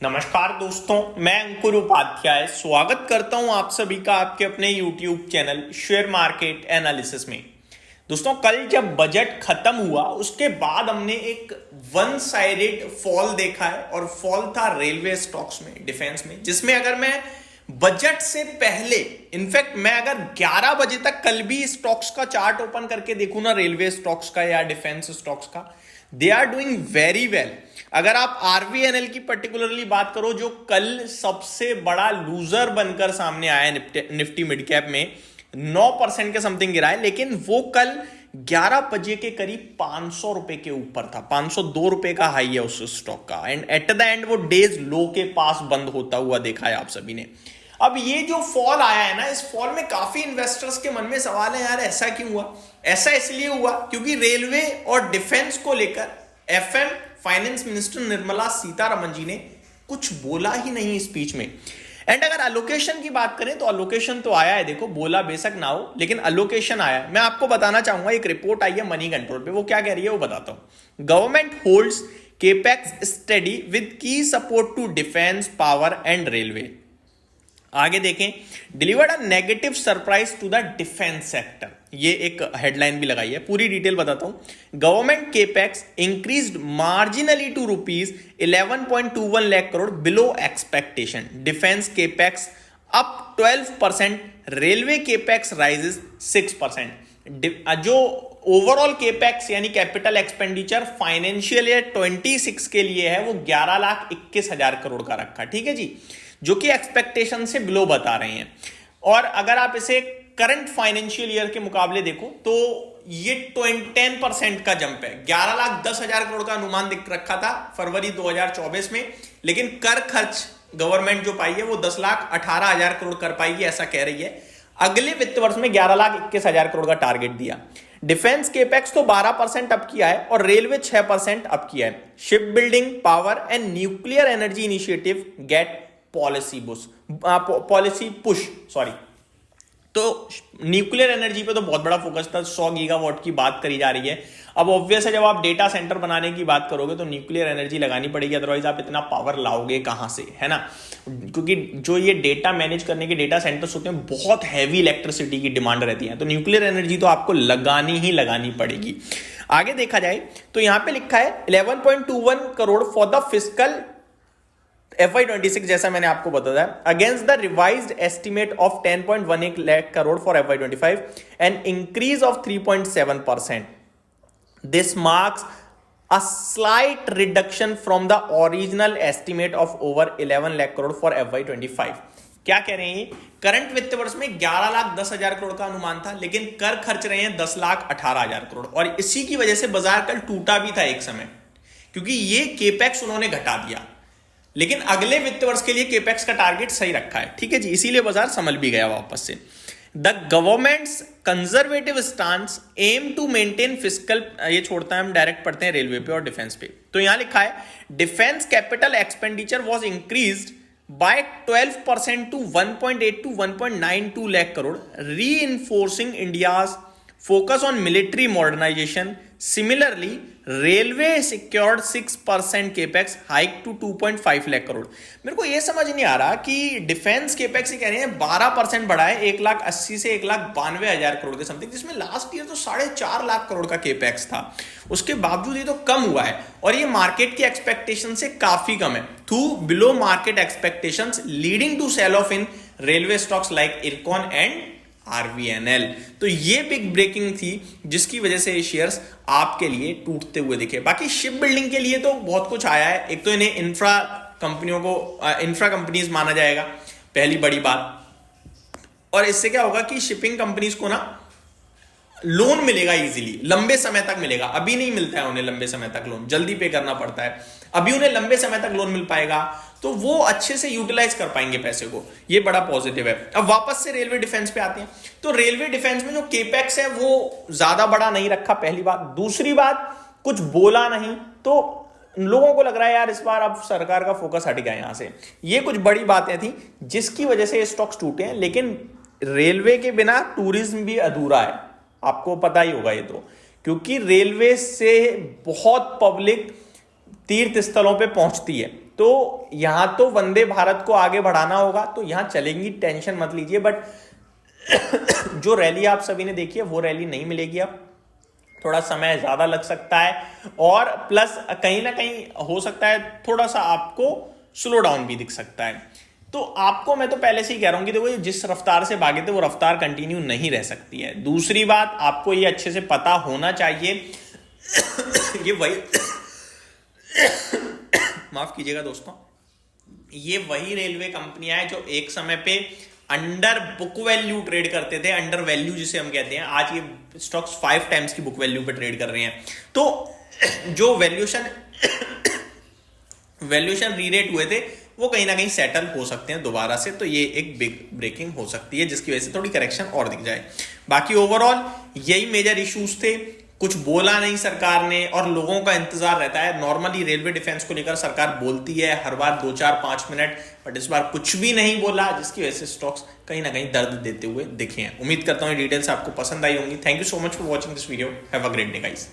नमस्कार दोस्तों, मैं अंकुर उपाध्याय स्वागत करता हूं आप सभी का आपके अपने YouTube channel share market analysis में। दोस्तों, कल जब बजट खत्म हुआ उसके बाद हमने एक वन साइडेड फॉल देखा है और फॉल था रेलवे स्टॉक्स में, डिफेंस में, जिसमें अगर मैं बजट से पहले इनफैक्ट मैं अगर 11 बजे तक कल भी स्टॉक्स का चार्ट ओपन करके देखूं ना, रेलवे स्टॉक्स का या डिफेंस स्टॉक्स का, they are doing very well. अगर आप आरवीएनएल की पर्टिकुलरली बात करो, जो कल सबसे बड़ा लूजर बनकर सामने आया निफ्टी मिड कैप में, 9% के समथिंग गिरा है, लेकिन वो कल 11 बजे के करीब 500 रुपए के ऊपर था। 502 रुपए का हाई है उस स्टॉक का, एंड एट द एंड वो डेज लो के पास बंद होता हुआ देखा है आप सभी ने। अब ये जो फॉल आया है ना, इस फॉल में काफी इन्वेस्टर्स के मन में सवाल है, यार ऐसा क्यों हुआ? ऐसा इसलिए हुआ क्योंकि रेलवे और डिफेंस को लेकर FM finance minister Nirmala Sitharaman ji ने कुछ बोला ही नहीं स्पीच में। एंड अगर अलोकेशन की बात करें तो अलोकेशन तो आया है, देखो बोला बेशक ना हो लेकिन अलोकेशन आया है। मैं आपको बताना चाहूंगा, एक रिपोर्ट आई है मनी कंट्रोल पे, वो क्या कह रही है वो बताता हूं। Government holds capex study with key support to defence, power and railway. आगे देखें, delivered a negative surprise to the defence sector, ये एक हेडलाइन भी लगाई है, पूरी डिटेल बताता हूं। Government capex increased marginally to ₹11.21 lakh crore below expectation. Defence capex up 12%, railway capex rises 6%। जो ओवरऑल केपेक्स यानी कैपिटल एक्सपेंडिचर फाइनेंशियल ईयर 26 के लिए है, वो 11,21,000 करोड़ का रखा, ठीक है जी, जो कि एक्सपेक्टेशन से बिलो बता रहे हैं। और अगर आप इसे करंट फाइनेंशियल ईयर के मुकाबले देखो तो ये 10% का जंप है। 11,10,000 करोड़ का अनुमान दिख रखा था फरवरी 2024 में, लेकिन कर खर्च गवर्नमेंट जो पाई है वो 10,18,000 करोड़ कर पाएगी, ऐसा कह रही है। अगले वित्त वर्ष में 11,21,000 करोड़ का टारगेट दिया। डिफेंस केपेक्स तो 12% अप किया है और रेलवे 6% अप किया है। Ship building, power and nuclear energy initiative get policy push, sorry. तो न्यूक्लियर एनर्जी पे तो बहुत बड़ा फोकस था, 100 गीगावाट की बात करी जा रही है। अब ऑब्वियस है, जब आप डेटा सेंटर बनाने की बात करोगे तो न्यूक्लियर एनर्जी लगानी पड़ेगी, अदरवाइज आप इतना पावर लाओगे कहां से, है ना? क्योंकि जो ये डेटा मैनेज करने के डेटा सेंटर्स होते हैं, बहुत हैवी इलेक्ट्रिसिटी की डिमांड रहती है, तो न्यूक्लियर एनर्जी तो आपको लगानी ही लगानी पड़ेगी। आगे देखा जाए तो यहां पे लिखा है 11.21 crore for the fiscal FY26, जैसा मैंने आपको बताया, against the revised estimate of 10.18 lakh crore for FY25 an increase of 3.7%। This marks a slight reduction from the original estimate of over 11 lakh crore for FY25। क्या कह रहे हैं? करंट वित्त वर्ष में 11,10,000 करोड़ का अनुमान था, लेकिन कर खर्च रहे हैं 10,18,000 करोड़, और इसी की वजह से बाजार कल टूटा भी था एक समय, क्योंकि ये केपेक्स उन्होंने घटा दिया। लेकिन अगले वित्त वर्ष के लिए केपेक्स का टारगेट सही रखा है, ठीक है जी, इसीलिए बाजार संभल भी गया वापस से। The government's conservative stance aim to maintain fiscal, ये छोड़ता है, हम डायरेक्ट पढ़ते हैं रेलवे पे और डिफेंस पे। तो यहां लिखा है defence capital expenditure was increased by 12% to 1.8 to 1.92 lakh crore, reinforcing India's focus on military modernisation. Similarly railway secured 6% capex hike to 2.5 lakh crore. मेरे को यह समझ नहीं आ रहा कि डिफेंस केपेक्स ही कह रहे हैं 12% बढ़ा है, 1,80,000 से 1,92,000 करोड़ के समथिंग, जिसमें लास्ट ईयर तो 4.5 लाख करोड़ का केपेक्स था। उसके बावजूद ये तो कम हुआ है, और ये मार्केट की एक्सपेक्टेशन से काफी कम है, through below market expectations leading to sell off in railway stocks like Ircon and RVNL. तो ये बिग ब्रेकिंग थी जिसकी वजह से ये शेयर्स आपके लिए टूटते हुए दिखे। बाकी शिप बिल्डिंग के लिए तो बहुत कुछ आया है। एक तो इन्हें इंफ्रा कंपनियों को इंफ्रा कंपनीज माना जाएगा, पहली बड़ी बात। और इससे क्या होगा कि शिपिंग कंपनीज को ना लोन मिलेगा इजीली, लंबे समय तक मिलेगा। अभी नहीं मिलता है उन्हें लंबे समय तक लोन, जल्दी पे करना पड़ता है। अभी उन्हें लंबे समय तक लोन मिल पाएगा तो वो अच्छे से यूटिलाइज कर पाएंगे पैसे को, ये बड़ा पॉजिटिव है। अब वापस से रेलवे डिफेंस पे आते हैं, तो रेलवे डिफेंस में जो केपेक्स है वो ज्यादा बड़ा नहीं रखा, पहली बात। दूसरी बात, कुछ बोला नहीं, तो लोगों को लग रहा है यार इस बार अब सरकार का फोकस हट गया यहां से। ये कुछ बड़ी बातें थी जिसकी वजह से ये स्टॉक्स टूटे हैं। लेकिन रेलवे के बिना टूरिज्म भी अधूरा है, आपको पता ही होगा ये तो, क्योंकि रेलवे से बहुत पब्लिक तीर्थ स्थलों पे पहुंचती है। तो यहां तो वंदे भारत को आगे बढ़ाना होगा, तो यहां चलेंगी, टेंशन मत लीजिए। बट जो रैली आप सभी ने देखी है वो रैली नहीं मिलेगी, अब थोड़ा समय ज्यादा लग सकता है, और प्लस कहीं ना कहीं हो सकता है थोड़ा सा आपको स्लो डाउन भी दिख सकता है। तो आपको मैं तो पहले से ही कह रहा हूं कि देखो, ये जिस रफ्तार से भागे थे वो रफ्तार कंटिन्यू नहीं रह सकती है। दूसरी बात, आपको ये अच्छे से पता होना चाहिए ये वही माफ कीजिएगा दोस्तों, ये वही रेलवे कंपनियां हैं जो एक समय पे अंडर बुक वैल्यू ट्रेड करते थे, अंडर वैल्यू जिसे हम कहते हैं। आज ये स्टॉक्स 5 टाइम्स की बुक वैल्यू पे ट्रेड कर रहे हैं। तो जो वैल्यूएशन रीरेट हुए थे वो कहीं ना कहीं सेटल हो सकते हैं दोबारा से। तो ये एक बिग ब्रेकिंग हो सकती है जिसकी वजह से थोड़ी करेक्शन और दिख जाए। बाकी ओवरऑल यही मेजर इश्यूज थे, कुछ बोला नहीं सरकार ने, और लोगों का इंतजार रहता है। नॉर्मली रेलवे डिफेंस को लेकर सरकार बोलती है हर बार 2-4-5 मिनट, बट इस बार कुछ भी नहीं बोला, जिसकी वजह से स्टॉक्स कहीं ना कहीं दर्द देते हुए दिखे हैं। उम्मीद करता हूं ये डिटेल्स आपको पसंद आई होंगी। Thank you so much for watching this video. Have a great day guys.